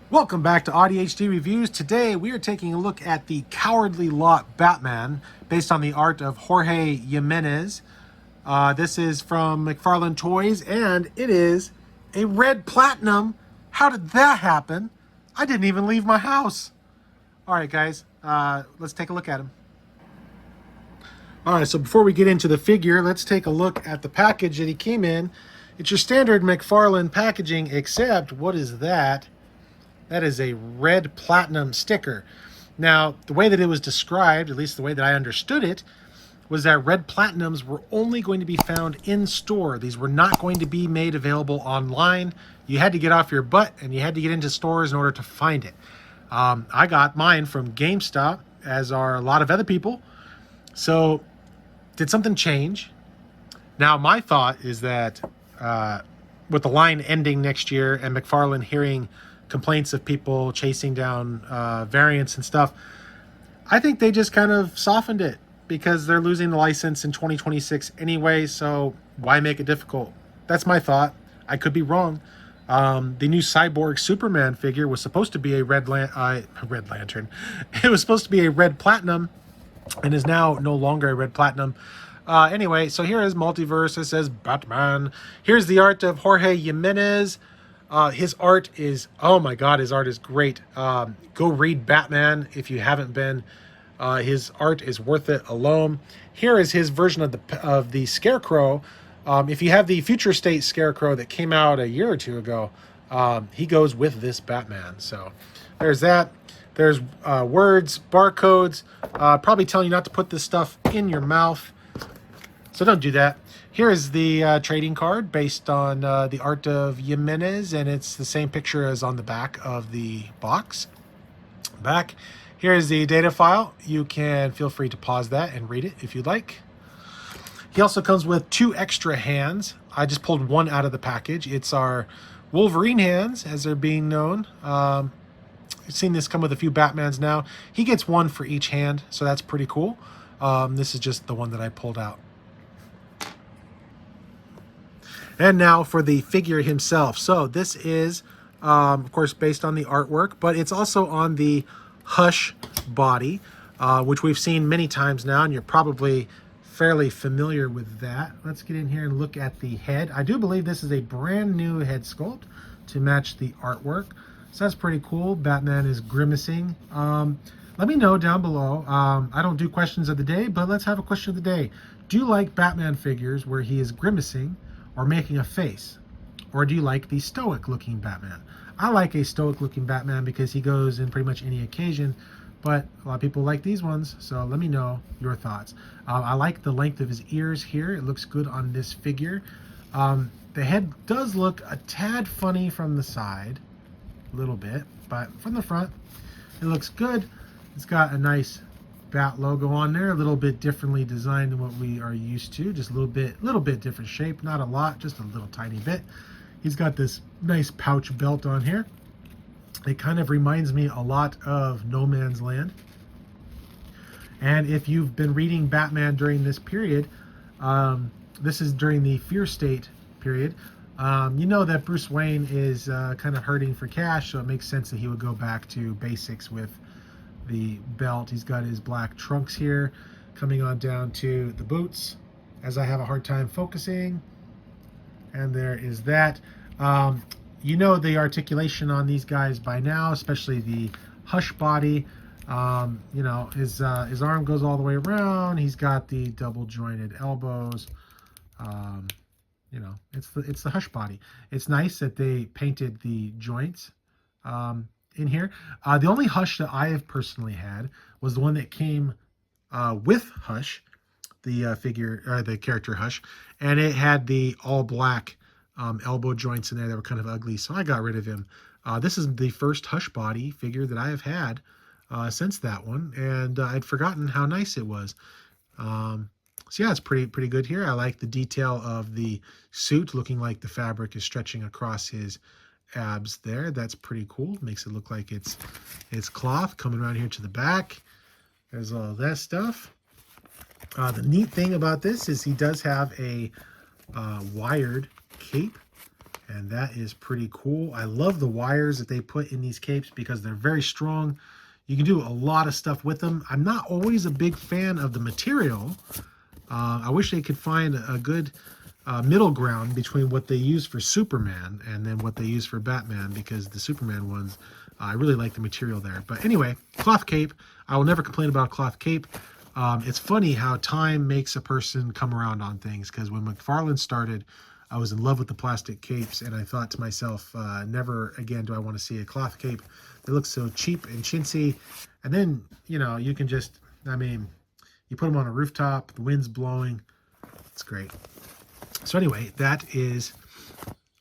Welcome back to AuDHD Reviews. Today we are taking a look at the Cowardly Lot Batman based on the art of Jorge Jimenez. This is from McFarlane Toys and it is a red platinum. How did that happen? I didn't even leave my house. All right, guys, let's take a look at him. All right, so before we get into the figure, let's take a look at the package that he came in. It's your standard McFarlane packaging, except what is that? That is a red platinum sticker. Now, the way that it was described, at least the way that I understood it, was that red platinums were only going to be found in store. These were not going to be made available online. You had to get off your butt and you had to get into stores in order to find it. I got mine from GameStop, as are a lot of other people. So, did something change? Now, my thought is that with the line ending next year and McFarlane hearing complaints of people chasing down variants and stuff, I think they just kind of softened it because they're losing the license in 2026 anyway, so why make it difficult? That's my thought. I could be wrong. The new Cyborg Superman figure was supposed to be a red lantern. It was supposed to be a red platinum and is now no longer a red platinum. Anyway, so here is Multiverse. It says Batman. Here's the art of Jorge Jimenez. His art is, oh my God, his art is great. Go read Batman if you haven't been. His art is worth it alone. Here is his version of the Scarecrow. If you have the Future State Scarecrow that came out a year or two ago, he goes with this Batman. So there's that. There's words, barcodes, probably telling you not to put this stuff in your mouth. So don't do that. Here is the trading card based on the art of Jimenez, and it's the same picture as on the back of the box. Back. Here is the data file. You can feel free to pause that and read it if you'd like. He also comes with 2 extra hands. I just pulled one out of the package. It's our Wolverine hands, as they're being known. I've seen this come with a few Batmans now. He gets 1 for each hand, so that's pretty cool. This is just the one that I pulled out. And now for the figure himself. So this is, of course, based on the artwork, but it's also on the Hush body, which we've seen many times now, and you're probably fairly familiar with that. Let's get in here and look at the head. I do believe this is a brand new head sculpt to match the artwork. So that's pretty cool. Batman is grimacing. Let me know down below. I don't do questions of the day, but let's have a question of the day. Do you like Batman figures where he is grimacing or making a face? Or do you like the stoic looking Batman? I like a stoic looking Batman because he goes in pretty much any occasion, but a lot of people like these ones, so let me know your thoughts. I like the length of his ears here. It looks good on this figure. The head does look a tad funny from the side, a little bit, but from the front, it looks good. It's got a nice Bat logo on there, a little bit differently designed than what we are used to, just a little bit different shape, not a lot, just a little tiny bit. He's got this nice pouch belt on here. It kind of reminds me a lot of No Man's Land. And if you've been reading Batman during this period, this is during the Fear State period, you know that Bruce Wayne is kind of hurting for cash, so it makes sense that he would go back to basics with the belt. He's got his black trunks here coming on down to the boots, as I have a hard time focusing. And there is that. You know the articulation on these guys by now, especially the Hush body. You know, his arm goes all the way around. He's got the double jointed elbows. You know, it's the Hush body. It's nice that they painted the joints in here. The only Hush that I have personally had was the one that came with Hush, the figure, the character Hush, and it had the all black elbow joints in there that were kind of ugly, so I got rid of him. This is the first Hush body figure that I have had since that one, and I'd forgotten how nice it was. So yeah, it's pretty good here. I like the detail of the suit, looking like the fabric is stretching across his abs there. That's pretty cool. Makes it look like it's cloth. Coming around here to the back, there's all that stuff. The neat thing about this is he does have a wired cape, And that is pretty cool. I love the wires that they put in these capes because they're very strong. You can do a lot of stuff with them. I'm not always a big fan of the material. I wish they could find a good middle ground between what they use for Superman and then what they use for Batman, because the Superman ones, I really like the material there. But anyway, cloth cape. I will never complain about a cloth cape. It's funny how time makes a person come around on things, because when McFarlane started, I was in love with the plastic capes, and I thought to myself, never again do I want to see a cloth cape. They look so cheap and chintzy. And then, you know, you can just, I mean, you put them on a rooftop, the wind's blowing. It's great. So anyway, that is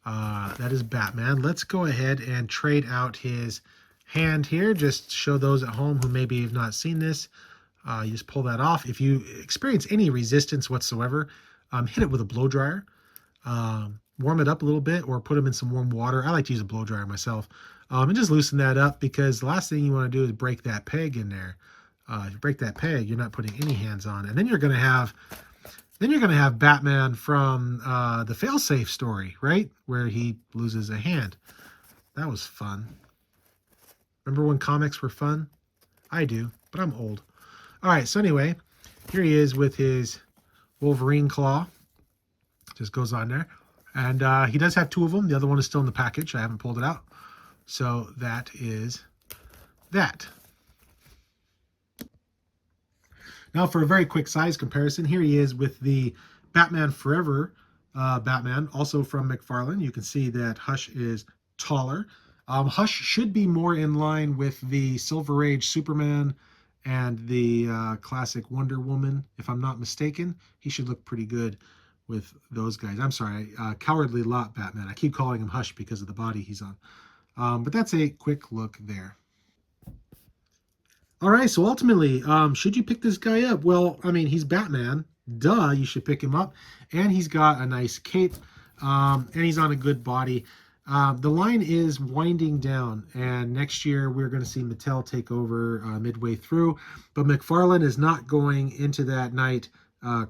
Batman. Let's go ahead and trade out his hand here. Just show those at home who maybe have not seen this. You just pull that off. If you experience any resistance whatsoever, hit it with a blow dryer. Warm it up a little bit, or put them in some warm water. I like to use a blow dryer myself. And just loosen that up, because the last thing you want to do is break that peg in there. If you break that peg, you're not putting any hands on. And then you're going to have Batman from the Failsafe story, right? Where he loses a hand. That was fun. Remember when comics were fun? I do, but I'm old. All right, so anyway, here he is with his Wolverine claw. Just goes on there. And he does have two of them. The other one is still in the package. I haven't pulled it out. So that is that. Now for a very quick size comparison, here he is with the Batman Forever Batman, also from McFarlane. You can see that Hush is taller. Hush should be more in line with the Silver Age Superman and the classic Wonder Woman, if I'm not mistaken. He should look pretty good with those guys. I'm sorry, Cowardly Lot Batman. I keep calling him Hush because of the body he's on. But that's a quick look there. All right, so ultimately, should you pick this guy up? Well, I mean, he's Batman. Duh, you should pick him up. And he's got a nice cape, and he's on a good body. The line is winding down, and next year we're going to see Mattel take over midway through. But McFarlane is not going into that night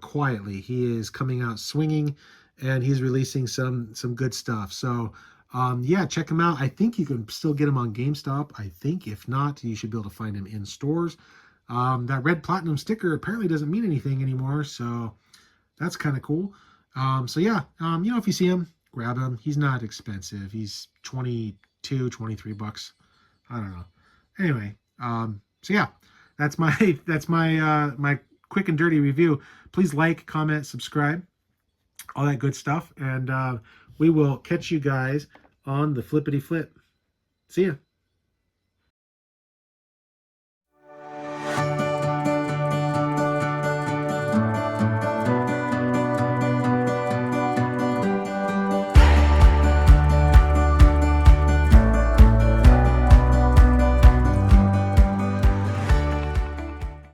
quietly. He is coming out swinging, and he's releasing some good stuff. So yeah, check him out. I think you can still get him on GameStop. I think if not, you should be able to find him in stores. That red platinum sticker apparently doesn't mean anything anymore, so that's kind of cool. So yeah, you know, if you see him, grab him. He's not expensive. He's 22, 23 bucks. I don't know. Anyway, so yeah, that's my my quick and dirty review. Please like, comment, subscribe, all that good stuff, and we will catch you guys on the flippity flip. See ya.